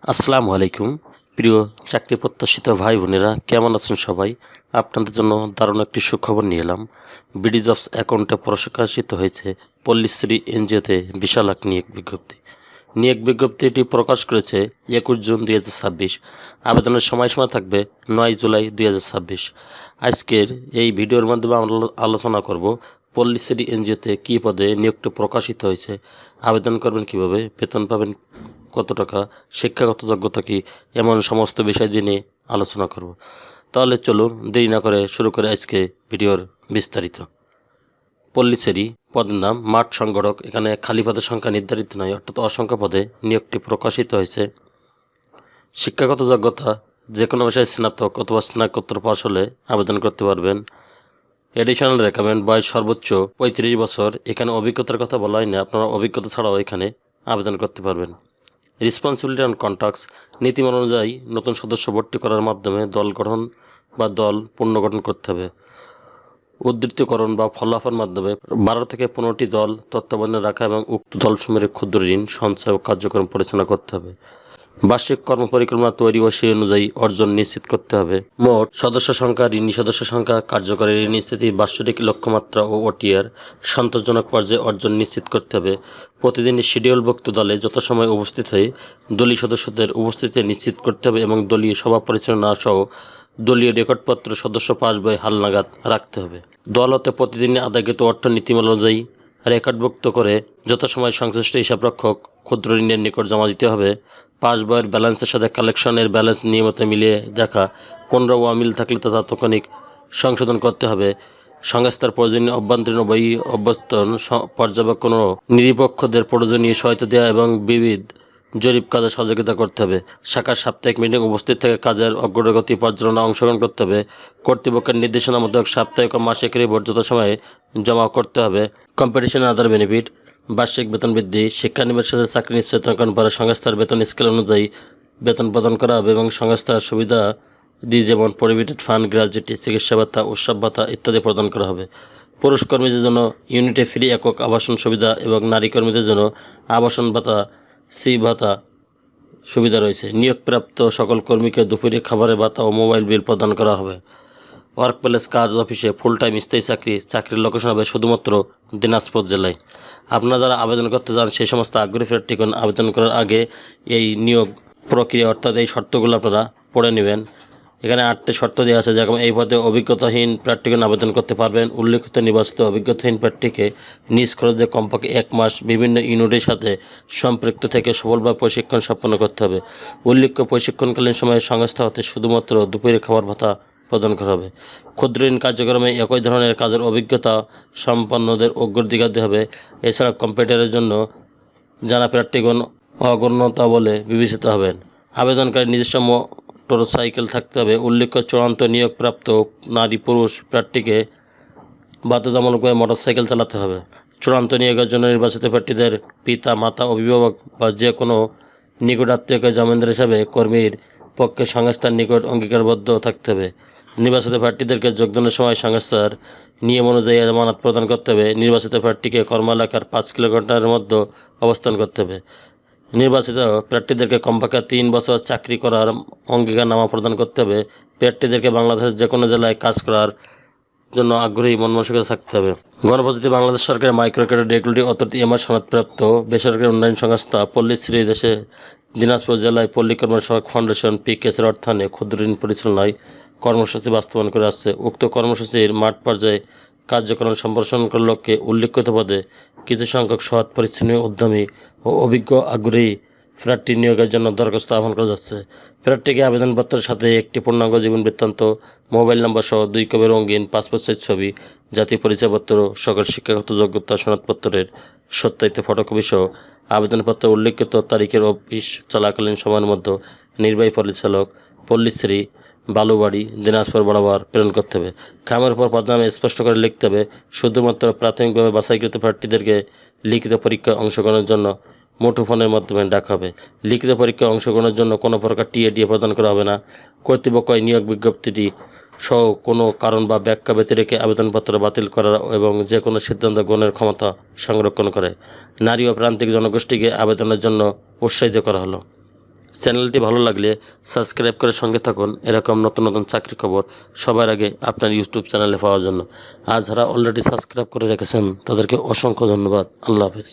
আসসালামু আলাইকুম। প্রিয় চাকরি প্রত্যাশিত ভাই বোনেরা, কেমন আছেন সবাই? আপনাদের জন্য দারুণ একটি সুখবর নিয়ে এলাম। বিডি জবস অ্যাকাউন্টে প্রকাশিত হয়েছে পল্লীশ্রী এনজিওতে বিশাল এক নিয়োগ বিজ্ঞপ্তি। নিয়োগ বিজ্ঞপ্তিটি প্রকাশ করেছে 21 জুন 2026। আবেদনের সময়সীমা থাকবে 9 জুলাই 2026। আজকের এই ভিডিওর মাধ্যমে আমরা আলোচনা করব পল্লীশ্রী এনজিওতে কী পদে নিয়োগটি প্রকাশিত হয়েছে, আবেদন করবেন কিভাবে, বেতন পাবেন কত টাকা, শিক্ষাগত যোগ্যতা কী, এমন সমস্ত বিষয় নিয়ে আলোচনা করব। তাহলে চলুন দেরি না করে শুরু করে আজকে ভিডিওর বিস্তারিত। পল্লীশ্রী পদের নাম মাঠ সংগঠক। এখানে খালি পদের সংখ্যা নির্ধারিত নয়, অর্থাৎ অসংখ্য পদে নিয়োগটি প্রকাশিত হয়েছে। শিক্ষাগত যোগ্যতা যে কোনো বিষয়ে স্নাতক অথবা স্নাতকোত্তর পাশ হলে আবেদন করতে পারবেন। এডিশনাল রেকমেন্ড বয়স সর্বোচ্চ 35 বছর। এখানে অভিজ্ঞতার কথা বলা হয়নি, আপনারা অভিজ্ঞতা ছাড়াও এখানে আবেদন করতে পারবেন। রেসপন্সিবিলিটি অ্যান্ড কন্ট্যাক্টস নীতিমালা অনুযায়ী নতুন সদস্য ভর্তি করার মাধ্যমে দল গঠন বা দল পুনর্গঠন করতে হবে। উদ্ধৃতকরণ বা ফলাফলের মাধ্যমে 12 থেকে 15টি দল তত্ত্বাবধানে রাখা এবং উক্ত দলসমূহের ক্ষুদ্র ঋণ সঞ্চয় ও কার্যক্রম পরিচালনা করতে হবে। বার্ষিক কর্মপরিকল্পনা তৈরি ও সেই অনুযায়ী অর্জন নিশ্চিত করতে হবে। মোট সদস্য সংখ্যা, ঋণী সদস্য সংখ্যা, কার্যকরী ঋণী স্থিতি, বার্ষিক লক্ষ্যমাত্রা ও ওটিআর সন্তোষজনক পর্যায়ে অর্জন নিশ্চিত করতে হবে। প্রতিদিনই শিডিউলভুক্ত দলে যথাসময়ে উপস্থিত হয়ে দলীয় সদস্যদের উপস্থিতি নিশ্চিত করতে হবে এবং দলীয় সভা পরিচালনা সহ দলীয় রেকর্ডপত্র সদস্য পাস বই হালনাগাদ রাখতে হবে। দল হতে প্রতিদিনই আদায়কৃত অর্থ নীতিমালা অনুযায়ী রেকর্ডভুক্ত করে যথাসময়ে সংশ্লিষ্ট হিসাবরক্ষক ক্ষুদ্র ঋণের নিকট জমা দিতে হবে। পাস বইয়ের ব্যালেন্সের সাথে কালেকশনের ব্যালেন্স নিয়মিত মিলিয়ে দেখা, কোনও অমিল থাকলে তা তাৎক্ষণিক সংশোধন করতে হবে। সংস্থার প্রয়োজনীয় অভ্যন্তরীণ বই অভ্যন্তরীণ পর্যবেক্ষণ ও নিরপেক্ষদের প্রয়োজনীয় সহায়তা দেওয়া এবং বিবিধ জরিপ কাজে সহযোগিতা করতে হবে। শাখার সাপ্তাহিক মিটিং উপস্থিত থেকে কাজের অগ্রগতি পর্যালোচনা অংশগ্রহণ করতে হবে। কর্তৃপক্ষের নির্দেশনা মোতাবেক সাপ্তাহিক ও মাসিক রিপোর্ট যথাসময়ে জমা করতে হবে। কম্পিটিশন আদার বেনিফিট বার্ষিক বেতন বৃদ্ধি, শিক্ষানবিশের সাথে চাকরি নিশ্চিতকরণ পরে সংস্থার বেতন স্কেল অনুযায়ী বেতন প্রদান করা হবে এবং সংস্থার সুবিধা যেমন প্রভিডেন্ট ফান্ড, গ্র্যাচুইটি, চিকিৎসা ভাতা, উৎসব ভাতা ইত্যাদি প্রদান করা হবে। পুরুষ কর্মীদের জন্য ইউনিটে ফ্রি একক আবাসন সুবিধা এবং নারী কর্মীদের জন্য আবাসন ভাতা, সি ভাতা সুবিধা রয়েছে। নিয়োগপ্রাপ্ত সকল কর্মীকে দুপুরে খাবারের ভাতা ও মোবাইল বিল প্রদান করা হবে। ওয়ার্ক প্লেস কাজ অফিসে ফুল টাইম স্থায়ী চাকরির লোকেশন হবে শুধুমাত্র দিনাজপুর জেলায়। আপনারা যারা আবেদন করতে চান সেই সমস্ত আগ্রহী প্রার্থীগণ আবেদন করার আগে এই নিয়োগ প্রক্রিয়া অর্থাৎ এই শর্তগুলো আপনারা পড়ে নেবেন। এখানে 8টি শর্ত দেওয়া আছে, যেমন এই পদে অভিজ্ঞতাহীন প্রার্থীগণ আবেদন করতে পারবেন। উল্লেখিত নির্বাচিত অভিজ্ঞতাহীন প্রার্থীকে নিজ খরচে কমপক্ষে 1 মাস বিভিন্ন ইউনিটের সাথে সম্পৃক্ত থেকে সফলভাবে প্রশিক্ষণ সম্পন্ন করতে হবে। উল্লেখ্য প্রশিক্ষণকালীন সময়ে সংস্থা হতে শুধুমাত্র দুপুরে খাবার ভাতা প্রদান করা হবে। ক্ষুদ্র ঋণ কার্যক্রমে একই ধরনের কাজের অভিজ্ঞতা সম্পন্নদের অগ্রাধিকার দেওয়া হবে। এছাড়া কম্পিউটারের জন্য জানা প্রার্থীগণ অগণ্যতা বলে বিবেচিত হবেন। আবেদনকারী নিজস্ব মোটরসাইকেল থাকতে হবে। উল্লেখ্য চূড়ান্ত নিয়োগপ্রাপ্ত নারী পুরুষ প্রার্থীকে বাধ্যতামূলকভাবে মোটরসাইকেল চালাতে হবে। চূড়ান্ত নিয়োগের জন্য নির্বাচিত প্রার্থীদের পিতা, মাতা, অভিভাবক বা যে কোনো নিকটাত্মীয়কে জামিনদার হিসাবে কর্মীর পক্ষে সংস্থার নিকট অঙ্গীকারবদ্ধ থাকতে হবে। নির্বাচিত প্রার্থীদেরকে যোগদানের সময় সংস্থার নিয়ম অনুযায়ী জামানত প্রদান করতে হবে। নির্বাচিত প্রার্থীকে কর্মএলাকার 5 কিলোমিটারের মধ্যে অবস্থান করতে হবে। নির্বাচিত প্রার্থীদেরকে কমপক্ষে 3 বছর চাকরি করার অঙ্গীকারনামা প্রদান করতে হবে। প্রার্থীদেরকে বাংলাদেশের যে কোনো জেলায় কাজ করার জন্য আগ্রহী মন মানসিকতা থাকতে হবে। গণপ্রজাতন্ত্রী বাংলাদেশ সরকারের micro credit regulatory authority MR সনদপ্রাপ্ত বেসরকারি উন্নয়ন সংস্থা পল্লীশ্রী দেশে দিনাজপুর জেলায় পল্লী কর্মী সহায়ক ফাউন্ডেশন পিকেএসের অর্থায়নে ক্ষুদ্র ঋণ পরিচালনায় কর্মসূচি বাস্তবায়ন করে আসছে। উক্ত কর্মসূচির মাঠ পর্যায়ে কার্যক্রম সম্প্রসারণের লক্ষ্যে উল্লেখিত পদে কিছু সংখ্যক সৎ, পরিচ্ছন্ন, উদ্যমী ও অভিজ্ঞ আগ্রহী প্রার্থী নিয়োগের জন্য দরখাস্ত আহ্বান করা যাচ্ছে। প্রার্থীকে আবেদনপত্রের সাথে একটি পূর্ণাঙ্গ জীবন বৃত্তান্ত, মোবাইল নম্বর সহ 2 কপি রঙিন পাসপোর্ট সাইজ ছবি, জাতীয় পরিচয়পত্র, সকল শিক্ষাগত যোগ্যতা সনদপত্রের সত্যায়িত ফটোকপি সহ আবেদনপত্রে উল্লেখিত তারিখের অফিস চলাকালীন সময়ের মধ্যে নির্বাহী পরিচালক পল্লীশ্রী, বালুবাড়ি, দিনাজপুর বরাবর প্রেরণ করতে হবে। খামের উপর পদনামে স্পষ্ট করে লিখতে হবে শুধুমাত্র প্রাথমিকভাবে বাছাইকৃত প্রার্থীদেরকে লিখিত পরীক্ষায় অংশগ্রহণের জন্য মুঠোফোনের মাধ্যমে ডাকা হবে। লিখিত পরীক্ষায় অংশগ্রহণের জন্য কোনো প্রকার টিএডিএ প্রদান করা হবে না। কর্তৃপক্ষ নিয়োগ বিজ্ঞপ্তিটি সহ কোনো কারণ বা ব্যাখ্যা ব্যতি রেখে আবেদনপত্র বাতিল করার এবং যে কোনো সিদ্ধান্ত গ্রহণের ক্ষমতা সংরক্ষণ করে। নারী ও প্রান্তিক জনগোষ্ঠীকে আবেদনের জন্য উৎসাহিত করা হলো। চ্যানেলটি ভালো লাগলে সাবস্ক্রাইব করে সঙ্গে থাকুন এরকম নতুন নতুন চাকরি খবর সবার আগে আপনার ইউটিউব চ্যানেলে পাওয়ার জন্য। আর যারা অলরেডি সাবস্ক্রাইব করে রেখেছেন তাদেরকে অসংখ্য ধন্যবাদ। আল্লাহ হাফেজ।